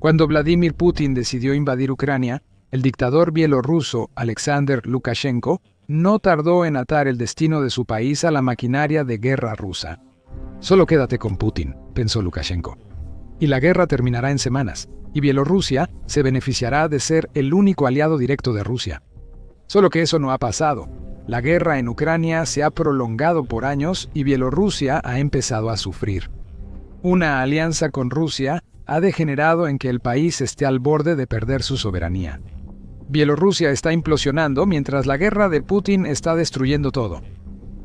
Cuando Vladimir Putin decidió invadir Ucrania, el dictador bielorruso Alexander Lukashenko no tardó en atar el destino de su país a la maquinaria de guerra rusa. Solo quédate con Putin, pensó Lukashenko. Y la guerra terminará en semanas, y Bielorrusia se beneficiará de ser el único aliado directo de Rusia. Solo que eso no ha pasado. La guerra en Ucrania se ha prolongado por años y Bielorrusia ha empezado a sufrir. Una alianza con Rusia ha degenerado en que el país esté al borde de perder su soberanía. Bielorrusia está implosionando mientras la guerra de Putin está destruyendo todo.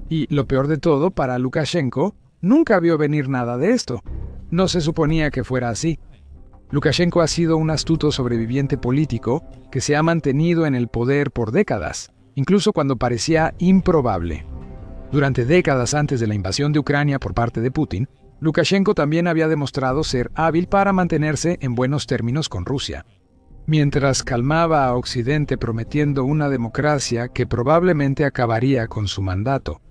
Y lo peor de todo, para Lukashenko, nunca vio venir nada de esto. No se suponía que fuera así. Lukashenko ha sido un astuto sobreviviente político que se ha mantenido en el poder por décadas, incluso cuando parecía improbable. Durante décadas antes de la invasión de Ucrania por parte de Putin, Lukashenko también había demostrado ser hábil para mantenerse en buenos términos con Rusia. Mientras calmaba a Occidente prometiendo una democracia que probablemente acabaría con su mandato.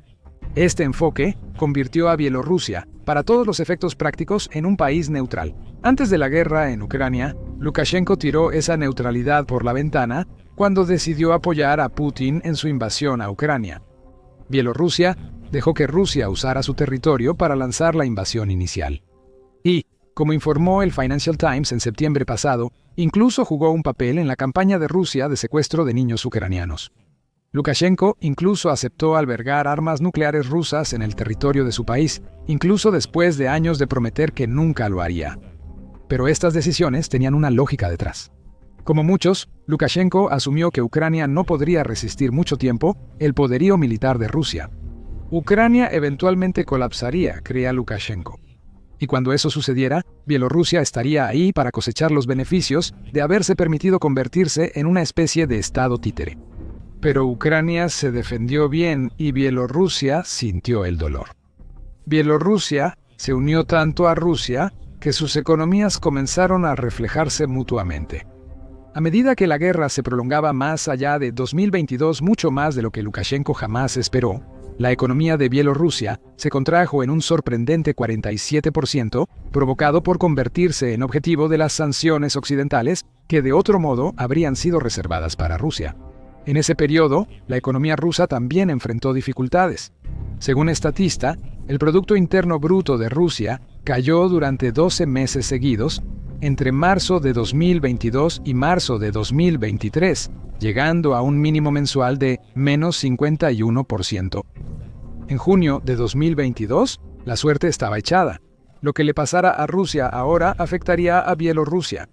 Este enfoque convirtió a Bielorrusia, para todos los efectos prácticos, en un país neutral. Antes de la guerra en Ucrania, Lukashenko tiró esa neutralidad por la ventana cuando decidió apoyar a Putin en su invasión a Ucrania. Bielorrusia dejó que Rusia usara su territorio para lanzar la invasión inicial. Y, como informó el Financial Times en septiembre pasado, incluso jugó un papel en la campaña de Rusia de secuestro de niños ucranianos. Lukashenko incluso aceptó albergar armas nucleares rusas en el territorio de su país, incluso después de años de prometer que nunca lo haría. Pero estas decisiones tenían una lógica detrás. Como muchos, Lukashenko asumió que Ucrania no podría resistir mucho tiempo el poderío militar de Rusia. Ucrania eventualmente colapsaría, creía Lukashenko. Y cuando eso sucediera, Bielorrusia estaría ahí para cosechar los beneficios de haberse permitido convertirse en una especie de estado títere. Pero Ucrania se defendió bien y Bielorrusia sintió el dolor. Bielorrusia se unió tanto a Rusia que sus economías comenzaron a reflejarse mutuamente. A medida que la guerra se prolongaba más allá de 2022, mucho más de lo que Lukashenko jamás esperó, la economía de Bielorrusia se contrajo en un sorprendente 47%, provocado por convertirse en objetivo de las sanciones occidentales que de otro modo habrían sido reservadas para Rusia. En ese periodo, la economía rusa también enfrentó dificultades. Según Statista, el Producto Interno Bruto de Rusia cayó durante 12 meses seguidos, entre marzo de 2022 y marzo de 2023, llegando a un mínimo mensual de menos 51%. En junio de 2022, la suerte estaba echada. Lo que le pasara a Rusia ahora afectaría a Bielorrusia.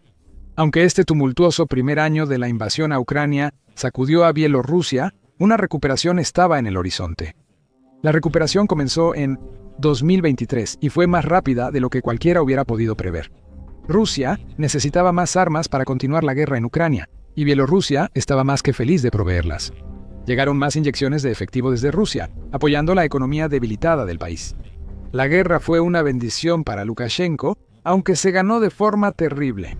Aunque este tumultuoso primer año de la invasión a Ucrania sacudió a Bielorrusia, una recuperación estaba en el horizonte. La recuperación comenzó en 2023 y fue más rápida de lo que cualquiera hubiera podido prever. Rusia necesitaba más armas para continuar la guerra en Ucrania, y Bielorrusia estaba más que feliz de proveerlas. Llegaron más inyecciones de efectivo desde Rusia, apoyando la economía debilitada del país. La guerra fue una bendición para Lukashenko, aunque se ganó de forma terrible.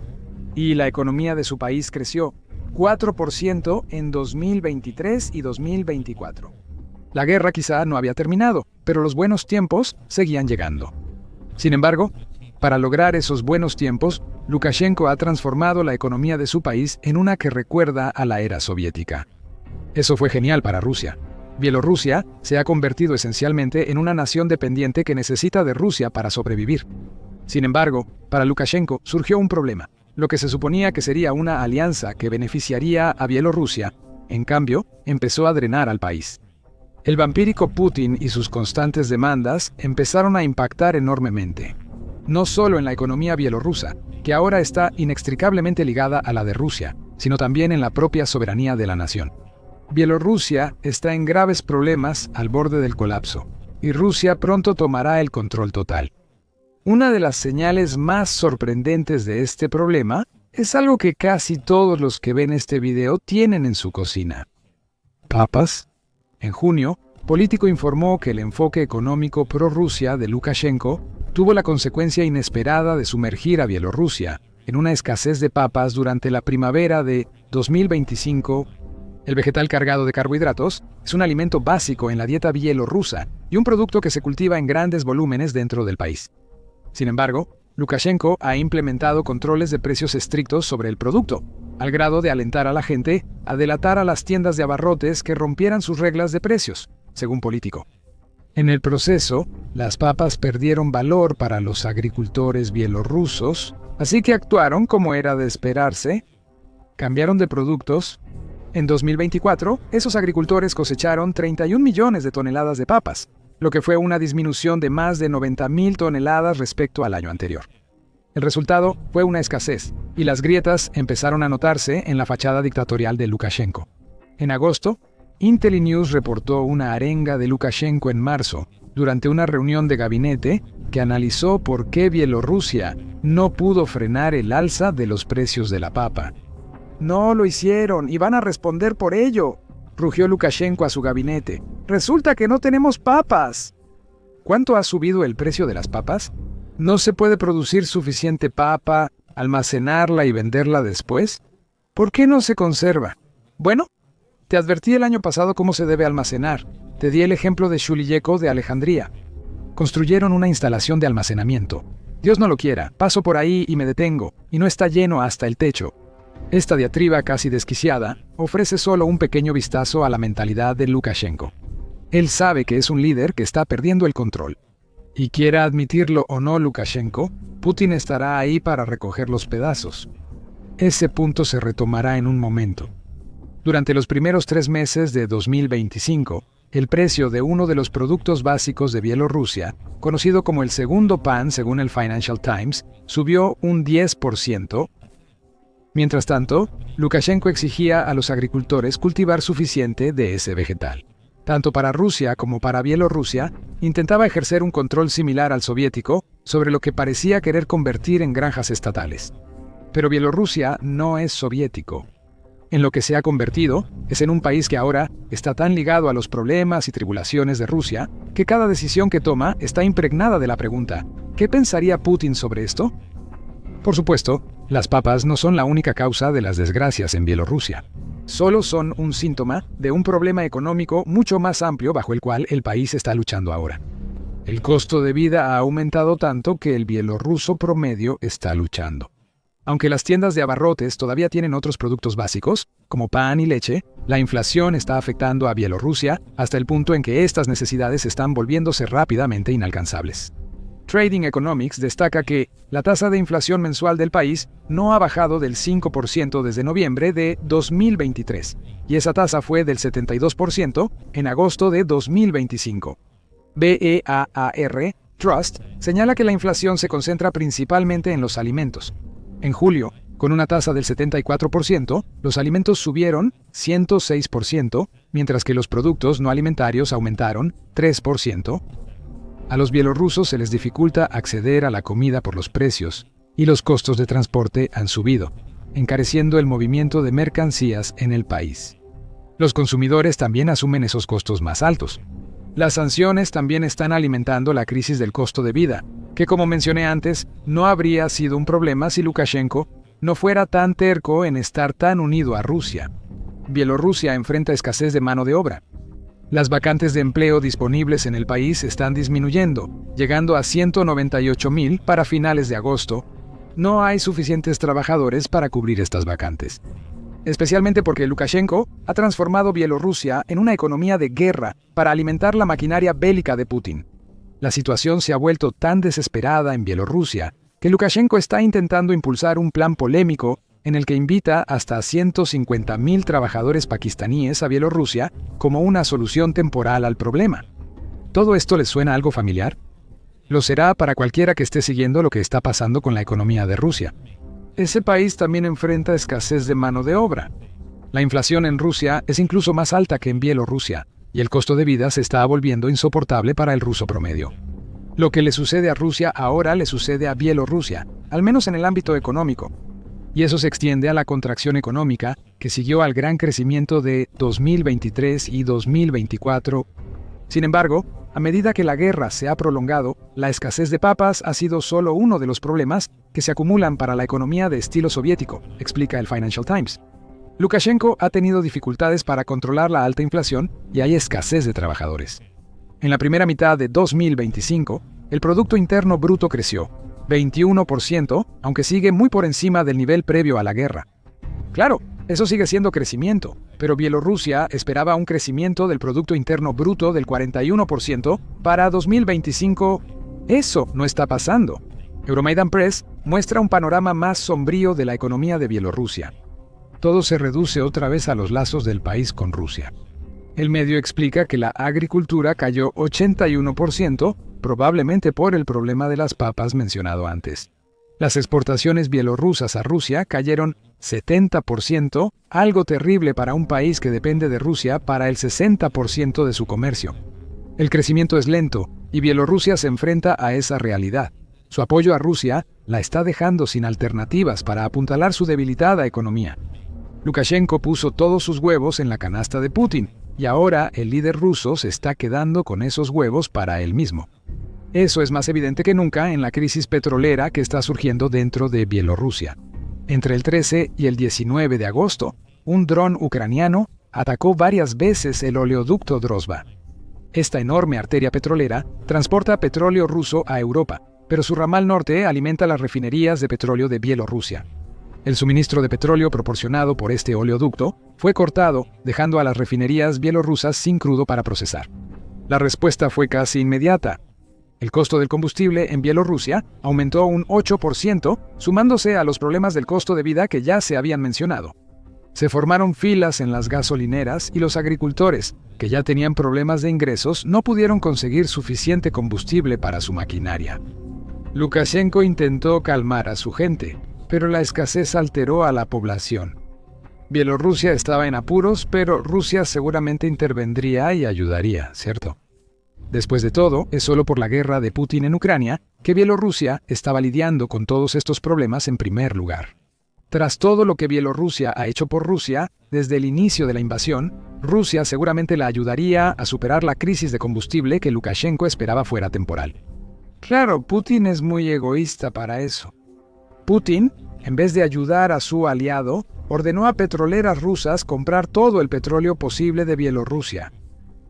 Y la economía de su país creció 4% en 2023 y 2024. La guerra quizá no había terminado, pero los buenos tiempos seguían llegando. Sin embargo, para lograr esos buenos tiempos, Lukashenko ha transformado la economía de su país en una que recuerda a la era soviética. Eso fue genial para Rusia. Bielorrusia se ha convertido esencialmente en una nación dependiente que necesita de Rusia para sobrevivir. Sin embargo, para Lukashenko surgió un problema. Lo que se suponía que sería una alianza que beneficiaría a Bielorrusia, en cambio, empezó a drenar al país. El vampírico Putin y sus constantes demandas empezaron a impactar enormemente. No solo en la economía bielorrusa, que ahora está inextricablemente ligada a la de Rusia, sino también en la propia soberanía de la nación. Bielorrusia está en graves problemas al borde del colapso, y Rusia pronto tomará el control total. Una de las señales más sorprendentes de este problema es algo que casi todos los que ven este video tienen en su cocina. ¿Papas? En junio, Político informó que el enfoque económico pro-Rusia de Lukashenko tuvo la consecuencia inesperada de sumergir a Bielorrusia en una escasez de papas durante la primavera de 2025. El vegetal cargado de carbohidratos es un alimento básico en la dieta bielorrusa y un producto que se cultiva en grandes volúmenes dentro del país. Sin embargo, Lukashenko ha implementado controles de precios estrictos sobre el producto, al grado de alentar a la gente a delatar a las tiendas de abarrotes que rompieran sus reglas de precios, según Político. En el proceso, las papas perdieron valor para los agricultores bielorrusos, así que actuaron como era de esperarse, cambiaron de productos. En 2024, esos agricultores cosecharon 31 millones de toneladas de papas, lo que fue una disminución de más de 90.000 toneladas respecto al año anterior. El resultado fue una escasez, y las grietas empezaron a notarse en la fachada dictatorial de Lukashenko. En agosto, Intellinews reportó una arenga de Lukashenko en marzo, durante una reunión de gabinete que analizó por qué Bielorrusia no pudo frenar el alza de los precios de la papa. «No lo hicieron y van a responder por ello», rugió Lukashenko a su gabinete. «Resulta que no tenemos papas». ¿Cuánto ha subido el precio de las papas? ¿No se puede producir suficiente papa, almacenarla y venderla después? ¿Por qué no se conserva? Bueno, te advertí el año pasado cómo se debe almacenar. Te di el ejemplo de Shuliyeko de Alejandría. Construyeron una instalación de almacenamiento. Dios no lo quiera, paso por ahí y me detengo, y no está lleno hasta el techo. Esta diatriba casi desquiciada ofrece solo un pequeño vistazo a la mentalidad de Lukashenko. Él sabe que es un líder que está perdiendo el control. Y quiera admitirlo o no Lukashenko, Putin estará ahí para recoger los pedazos. Ese punto se retomará en un momento. Durante los primeros 3 meses de 2025, el precio de uno de los productos básicos de Bielorrusia, conocido como el segundo pan según el Financial Times, subió un 10%. Mientras tanto, Lukashenko exigía a los agricultores cultivar suficiente de ese vegetal. Tanto para Rusia como para Bielorrusia, intentaba ejercer un control similar al soviético sobre lo que parecía querer convertir en granjas estatales. Pero Bielorrusia no es soviético. En lo que se ha convertido es en un país que ahora está tan ligado a los problemas y tribulaciones de Rusia que cada decisión que toma está impregnada de la pregunta: ¿qué pensaría Putin sobre esto? Por supuesto, las papas no son la única causa de las desgracias en Bielorrusia. Solo son un síntoma de un problema económico mucho más amplio bajo el cual el país está luchando ahora. El costo de vida ha aumentado tanto que el bielorruso promedio está luchando. Aunque las tiendas de abarrotes todavía tienen otros productos básicos, como pan y leche, la inflación está afectando a Bielorrusia hasta el punto en que estas necesidades están volviéndose rápidamente inalcanzables. Trading Economics destaca que la tasa de inflación mensual del país no ha bajado del 5% desde noviembre de 2023, y esa tasa fue del 72% en agosto de 2025. BEAAR Trust señala que la inflación se concentra principalmente en los alimentos. En julio, con una tasa del 74%, los alimentos subieron 106%, mientras que los productos no alimentarios aumentaron 3%. A los bielorrusos se les dificulta acceder a la comida por los precios, y los costos de transporte han subido, encareciendo el movimiento de mercancías en el país. Los consumidores también asumen esos costos más altos. Las sanciones también están alimentando la crisis del costo de vida, que, como mencioné antes, no habría sido un problema si Lukashenko no fuera tan terco en estar tan unido a Rusia. Bielorrusia enfrenta escasez de mano de obra. Las vacantes de empleo disponibles en el país están disminuyendo, llegando a 198.000 para finales de agosto. No hay suficientes trabajadores para cubrir estas vacantes. Especialmente porque Lukashenko ha transformado Bielorrusia en una economía de guerra para alimentar la maquinaria bélica de Putin. La situación se ha vuelto tan desesperada en Bielorrusia que Lukashenko está intentando impulsar un plan polémico en el que invita hasta 150.000 trabajadores pakistaníes a Bielorrusia como una solución temporal al problema. ¿Todo esto les suena algo familiar? Lo será para cualquiera que esté siguiendo lo que está pasando con la economía de Rusia. Ese país también enfrenta escasez de mano de obra. La inflación en Rusia es incluso más alta que en Bielorrusia, y el costo de vida se está volviendo insoportable para el ruso promedio. Lo que le sucede a Rusia ahora le sucede a Bielorrusia, al menos en el ámbito económico. Y eso se extiende a la contracción económica que siguió al gran crecimiento de 2023 y 2024. Sin embargo, a medida que la guerra se ha prolongado, la escasez de papas ha sido solo uno de los problemas que se acumulan para la economía de estilo soviético, explica el Financial Times. Lukashenko ha tenido dificultades para controlar la alta inflación y hay escasez de trabajadores. En la primera mitad de 2025, el Producto Interno Bruto creció 21%, aunque sigue muy por encima del nivel previo a la guerra. Claro, eso sigue siendo crecimiento, pero Bielorrusia esperaba un crecimiento del Producto Interno Bruto del 41% para 2025. Eso no está pasando. Euromaidan Press muestra un panorama más sombrío de la economía de Bielorrusia. Todo se reduce otra vez a los lazos del país con Rusia. El medio explica que la agricultura cayó 81%, probablemente por el problema de las papas mencionado antes. Las exportaciones bielorrusas a Rusia cayeron 70%, algo terrible para un país que depende de Rusia para el 60% de su comercio. El crecimiento es lento y Bielorrusia se enfrenta a esa realidad. Su apoyo a Rusia la está dejando sin alternativas para apuntalar su debilitada economía. Lukashenko puso todos sus huevos en la canasta de Putin, y ahora el líder ruso se está quedando con esos huevos para él mismo. Eso es más evidente que nunca en la crisis petrolera que está surgiendo dentro de Bielorrusia. Entre el 13 y el 19 de agosto, un dron ucraniano atacó varias veces el oleoducto Drozhba. Esta enorme arteria petrolera transporta petróleo ruso a Europa, pero su ramal norte alimenta las refinerías de petróleo de Bielorrusia. El suministro de petróleo proporcionado por este oleoducto fue cortado, dejando a las refinerías bielorrusas sin crudo para procesar. La respuesta fue casi inmediata. El costo del combustible en Bielorrusia aumentó un 8%, sumándose a los problemas del costo de vida que ya se habían mencionado. Se formaron filas en las gasolineras y los agricultores, que ya tenían problemas de ingresos, no pudieron conseguir suficiente combustible para su maquinaria. Lukashenko intentó calmar a su gente, pero la escasez alteró a la población. Bielorrusia estaba en apuros, pero Rusia seguramente intervendría y ayudaría, ¿cierto? Después de todo, es solo por la guerra de Putin en Ucrania que Bielorrusia estaba lidiando con todos estos problemas en primer lugar. Tras todo lo que Bielorrusia ha hecho por Rusia, desde el inicio de la invasión, Rusia seguramente la ayudaría a superar la crisis de combustible que Lukashenko esperaba fuera temporal. Claro, Putin es muy egoísta para eso. Putin, en vez de ayudar a su aliado, ordenó a petroleras rusas comprar todo el petróleo posible de Bielorrusia.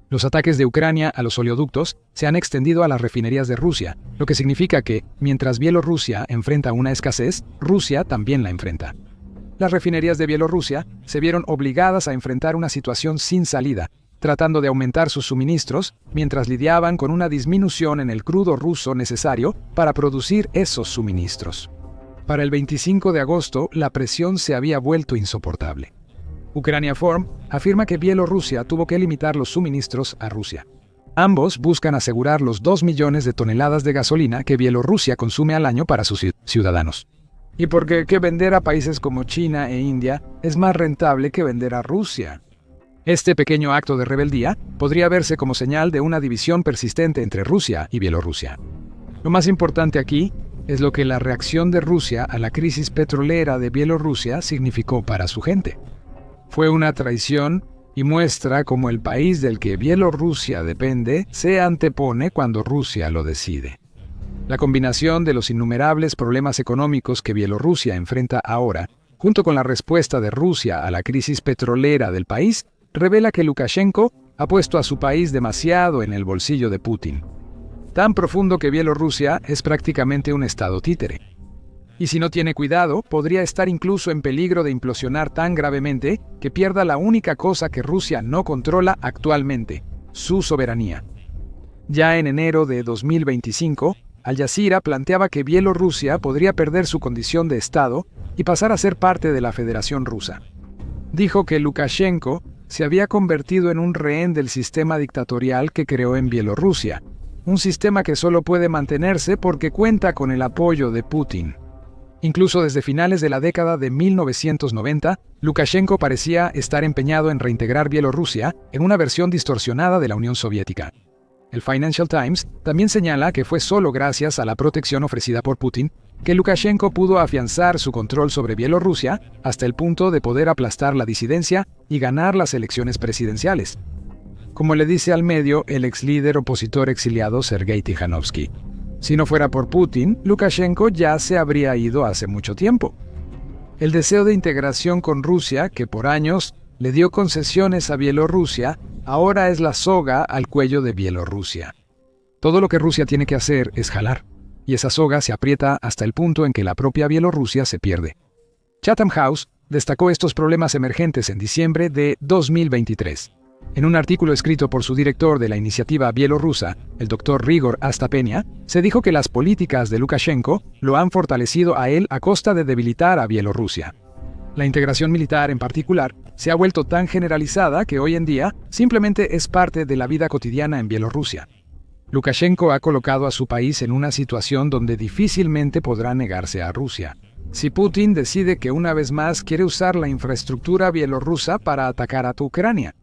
Los ataques de Ucrania a los oleoductos se han extendido a las refinerías de Rusia, lo que significa que, mientras Bielorrusia enfrenta una escasez, Rusia también la enfrenta. Las refinerías de Bielorrusia se vieron obligadas a enfrentar una situación sin salida, tratando de aumentar sus suministros mientras lidiaban con una disminución en el crudo ruso necesario para producir esos suministros. Para el 25 de agosto, la presión se había vuelto insoportable. Ucrania Forum afirma que Bielorrusia tuvo que limitar los suministros a Rusia. Ambos buscan asegurar los 2 millones de toneladas de gasolina que Bielorrusia consume al año para sus ciudadanos. Y porque vender a países como China e India es más rentable que vender a Rusia. Este pequeño acto de rebeldía podría verse como señal de una división persistente entre Rusia y Bielorrusia. Lo más importante aquí es lo que la reacción de Rusia a la crisis petrolera de Bielorrusia significó para su gente. Fue una traición y muestra cómo el país del que Bielorrusia depende se antepone cuando Rusia lo decide. La combinación de los innumerables problemas económicos que Bielorrusia enfrenta ahora, junto con la respuesta de Rusia a la crisis petrolera del país, revela que Lukashenko ha puesto a su país demasiado en el bolsillo de Putin. Tan profundo que Bielorrusia es prácticamente un estado títere. Y si no tiene cuidado, podría estar incluso en peligro de implosionar tan gravemente que pierda la única cosa que Rusia no controla actualmente, su soberanía. Ya en enero de 2025, Al Jazeera planteaba que Bielorrusia podría perder su condición de Estado y pasar a ser parte de la Federación Rusa. Dijo que Lukashenko se había convertido en un rehén del sistema dictatorial que creó en Bielorrusia, un sistema que solo puede mantenerse porque cuenta con el apoyo de Putin. Incluso desde finales de la década de 1990, Lukashenko parecía estar empeñado en reintegrar Bielorrusia en una versión distorsionada de la Unión Soviética. El Financial Times también señala que fue solo gracias a la protección ofrecida por Putin que Lukashenko pudo afianzar su control sobre Bielorrusia hasta el punto de poder aplastar la disidencia y ganar las elecciones presidenciales. Como le dice al medio el ex líder opositor exiliado Sergei Tikhanovsky. Si no fuera por Putin, Lukashenko ya se habría ido hace mucho tiempo. El deseo de integración con Rusia, que por años le dio concesiones a Bielorrusia, ahora es la soga al cuello de Bielorrusia. Todo lo que Rusia tiene que hacer es jalar. y esa soga se aprieta hasta el punto en que la propia Bielorrusia se pierde. Chatham House destacó estos problemas emergentes en diciembre de 2023. En un artículo escrito por su director de la iniciativa bielorrusa, el Dr. Rigor Astapenia, se dijo que las políticas de Lukashenko lo han fortalecido a él a costa de debilitar a Bielorrusia. La integración militar, en particular, se ha vuelto tan generalizada que hoy en día simplemente es parte de la vida cotidiana en Bielorrusia. Lukashenko ha colocado a su país en una situación donde difícilmente podrá negarse a Rusia. Si Putin decide que una vez más quiere usar la infraestructura bielorrusa para atacar a Ucrania.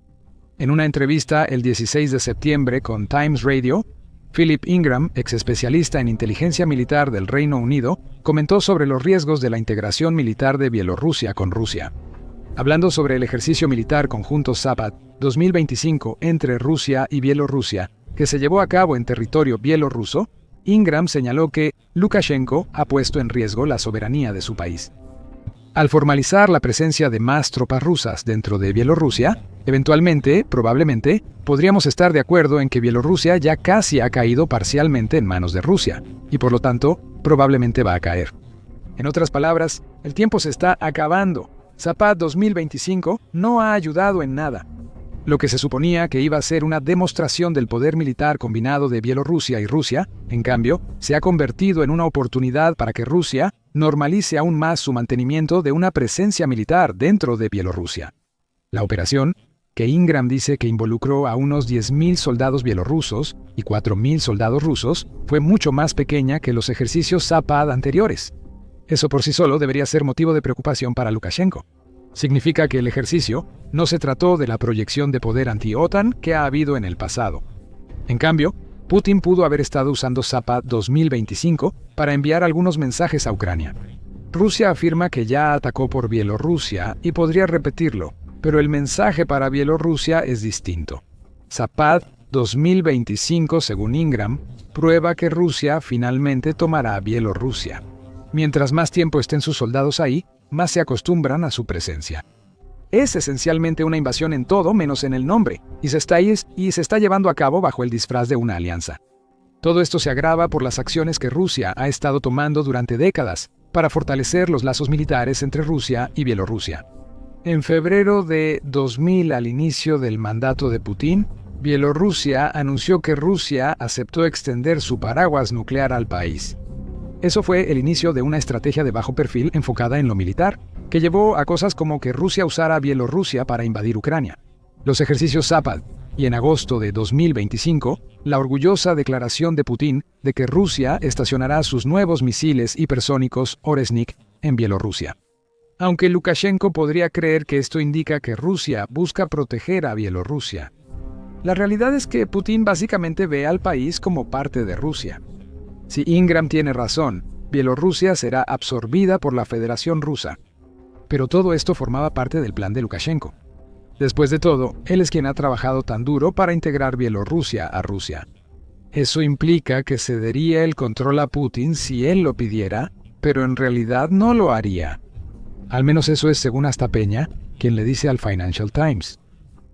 En una entrevista el 16 de septiembre con Times Radio, Philip Ingram, ex especialista en inteligencia militar del Reino Unido, comentó sobre los riesgos de la integración militar de Bielorrusia con Rusia. Hablando sobre el ejercicio militar conjunto Zapad 2025 entre Rusia y Bielorrusia, que se llevó a cabo en territorio bielorruso, Ingram señaló que Lukashenko ha puesto en riesgo la soberanía de su país. Al formalizar la presencia de más tropas rusas dentro de Bielorrusia, eventualmente, probablemente, podríamos estar de acuerdo en que Bielorrusia ya casi ha caído parcialmente en manos de Rusia, y por lo tanto, probablemente va a caer. En otras palabras, el tiempo se está acabando. Zapad 2025 no ha ayudado en nada. Lo que se suponía que iba a ser una demostración del poder militar combinado de Bielorrusia y Rusia, en cambio, se ha convertido en una oportunidad para que Rusia normalice aún más su mantenimiento de una presencia militar dentro de Bielorrusia. La operación, que Ingram dice que involucró a unos 10.000 soldados bielorrusos y 4.000 soldados rusos, fue mucho más pequeña que los ejercicios Zapad anteriores. Eso por sí solo debería ser motivo de preocupación para Lukashenko. Significa que el ejercicio no se trató de la proyección de poder anti-OTAN que ha habido en el pasado. En cambio, Putin pudo haber estado usando Zapad 2025 para enviar algunos mensajes a Ucrania. Rusia afirma que ya atacó por Bielorrusia y podría repetirlo, pero el mensaje para Bielorrusia es distinto. Zapad 2025, según Ingram, prueba que Rusia finalmente tomará Bielorrusia. Mientras más tiempo estén sus soldados ahí, más se acostumbran a su presencia. Es esencialmente una invasión en todo menos en el nombre, y se está llevando a cabo bajo el disfraz de una alianza. Todo esto se agrava por las acciones que Rusia ha estado tomando durante décadas para fortalecer los lazos militares entre Rusia y Bielorrusia. En febrero de 2000, al inicio del mandato de Putin, Bielorrusia anunció que Rusia aceptó extender su paraguas nuclear al país. Eso fue el inicio de una estrategia de bajo perfil enfocada en lo militar, que llevó a cosas como que Rusia usara Bielorrusia para invadir Ucrania, los ejercicios Zapad, y en agosto de 2025, la orgullosa declaración de Putin de que Rusia estacionará sus nuevos misiles hipersónicos Oresnik en Bielorrusia. Aunque Lukashenko podría creer que esto indica que Rusia busca proteger a Bielorrusia, la realidad es que Putin básicamente ve al país como parte de Rusia. Si Ingram tiene razón, Bielorrusia será absorbida por la Federación Rusa. Pero todo esto formaba parte del plan de Lukashenko. Después de todo, él es quien ha trabajado tan duro para integrar Bielorrusia a Rusia. Eso implica que cedería el control a Putin si él lo pidiera, pero en realidad no lo haría. Al menos eso es según Astapenia, quien le dice al Financial Times.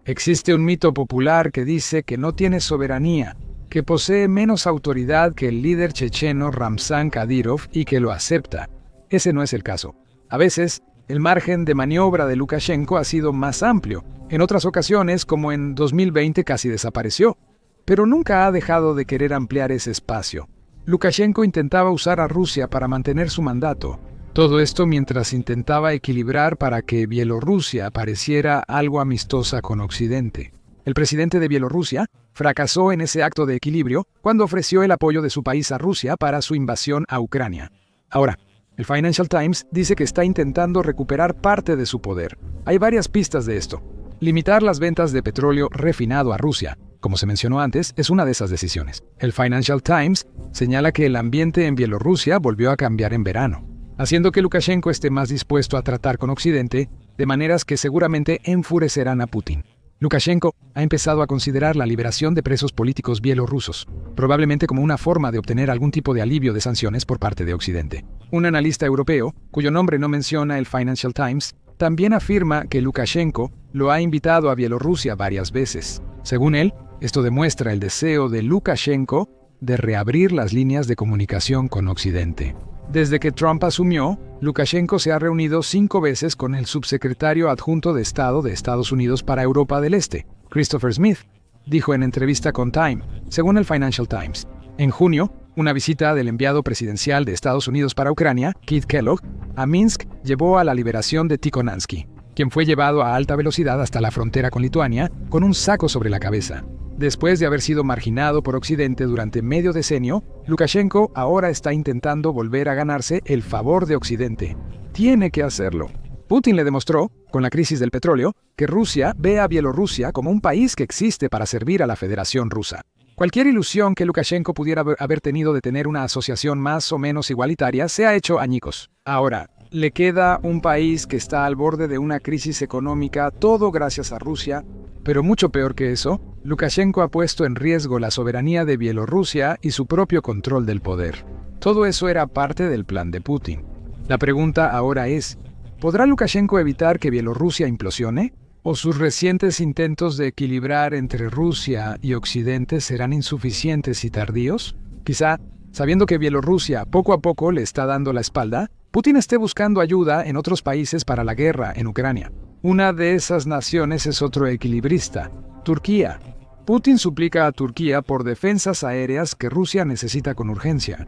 Existe un mito popular que dice que no tiene soberanía, que posee menos autoridad que el líder checheno Ramzan Kadyrov y que lo acepta. Ese no es el caso. A veces, el margen de maniobra de Lukashenko ha sido más amplio. En otras ocasiones, como en 2020, casi desapareció. Pero nunca ha dejado de querer ampliar ese espacio. Lukashenko intentaba usar a Rusia para mantener su mandato. Todo esto mientras intentaba equilibrar para que Bielorrusia pareciera algo amistosa con Occidente. El presidente de Bielorrusia fracasó en ese acto de equilibrio cuando ofreció el apoyo de su país a Rusia para su invasión a Ucrania. Ahora, el Financial Times dice que está intentando recuperar parte de su poder. Hay varias pistas de esto. Limitar las ventas de petróleo refinado a Rusia, como se mencionó antes, es una de esas decisiones. El Financial Times señala que el ambiente en Bielorrusia volvió a cambiar en verano, haciendo que Lukashenko esté más dispuesto a tratar con Occidente de maneras que seguramente enfurecerán a Putin. Lukashenko ha empezado a considerar la liberación de presos políticos bielorrusos, probablemente como una forma de obtener algún tipo de alivio de sanciones por parte de Occidente. Un analista europeo, cuyo nombre no menciona el Financial Times, también afirma que Lukashenko lo ha invitado a Bielorrusia varias veces. Según él, esto demuestra el deseo de Lukashenko de reabrir las líneas de comunicación con Occidente. Desde que Trump asumió, Lukashenko se ha reunido 5 veces con el subsecretario adjunto de Estado de Estados Unidos para Europa del Este, Christopher Smith, dijo en entrevista con Time, según el Financial Times. En junio, una visita del enviado presidencial de Estados Unidos para Ucrania, Keith Kellogg, a Minsk llevó a la liberación de Tikhonansky, quien fue llevado a alta velocidad hasta la frontera con Lituania con un saco sobre la cabeza. Después de haber sido marginado por Occidente durante medio decenio, Lukashenko ahora está intentando volver a ganarse el favor de Occidente. Tiene que hacerlo. Putin le demostró, con la crisis del petróleo, que Rusia ve a Bielorrusia como un país que existe para servir a la Federación Rusa. Cualquier ilusión que Lukashenko pudiera haber tenido de tener una asociación más o menos igualitaria se ha hecho añicos. Ahora, le queda un país que está al borde de una crisis económica, todo gracias a Rusia, pero mucho peor que eso, Lukashenko ha puesto en riesgo la soberanía de Bielorrusia y su propio control del poder. Todo eso era parte del plan de Putin. La pregunta ahora es, ¿podrá Lukashenko evitar que Bielorrusia implosione? ¿O sus recientes intentos de equilibrar entre Rusia y Occidente serán insuficientes y tardíos? Quizá, sabiendo que Bielorrusia poco a poco le está dando la espalda, Putin esté buscando ayuda en otros países para la guerra en Ucrania. Una de esas naciones es otro equilibrista, Turquía. Putin suplica a Turquía por defensas aéreas que Rusia necesita con urgencia.